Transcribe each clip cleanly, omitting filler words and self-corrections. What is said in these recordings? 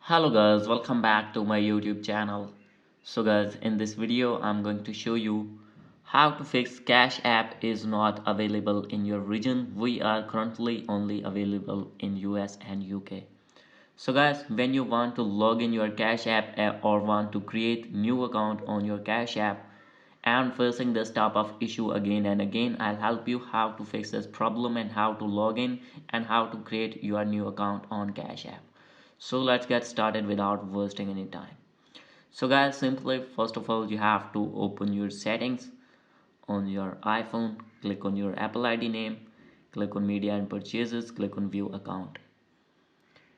Hello guys, welcome back to my YouTube channel. So guys, in this video I'm going to show you how to fix Cash App is not available in your region. We are currently only available in US and UK. So guys, when you want to log in your Cash App or want to create new account on your Cash App and facing this type of issue again and again, I'll help you how to fix this problem and how to log in and how to create your new account on Cash App. So let's get started without wasting any time. So guys, simply first of all you have to open your settings on your iPhone, click on your Apple ID name, click on media and purchases, click on view account.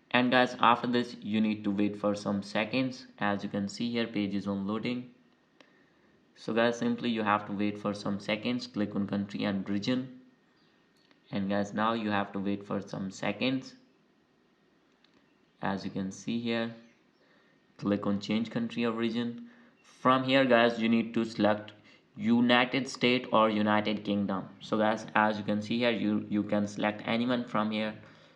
And guys, after this you need to wait for some seconds. As you can see here, page is on loading. So guys, simply you have to wait for some seconds, click on country and region. And guys, now you have to wait for some seconds. As you can see here, click on change country of region. From here guys, you need to select United States or United Kingdom. So guys, as you can see here, you can select anyone from here.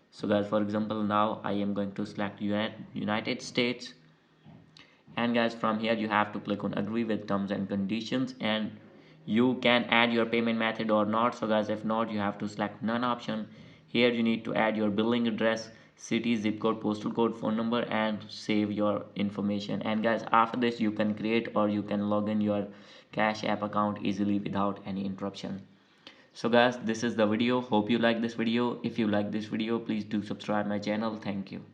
So guys, for example, now I am going to select United States. And guys, from here you have to click on agree with terms and conditions, and you can add your payment method or not. So guys, if not, you have to select none option. Here you need to add your billing address, city, zip code, postal code, phone number, and save your information. And guys, after this you can create or you can log in your Cash App account easily without any interruption. So guys, this is the video. Hope you like this video. If you like this video, please do subscribe my channel. Thank you.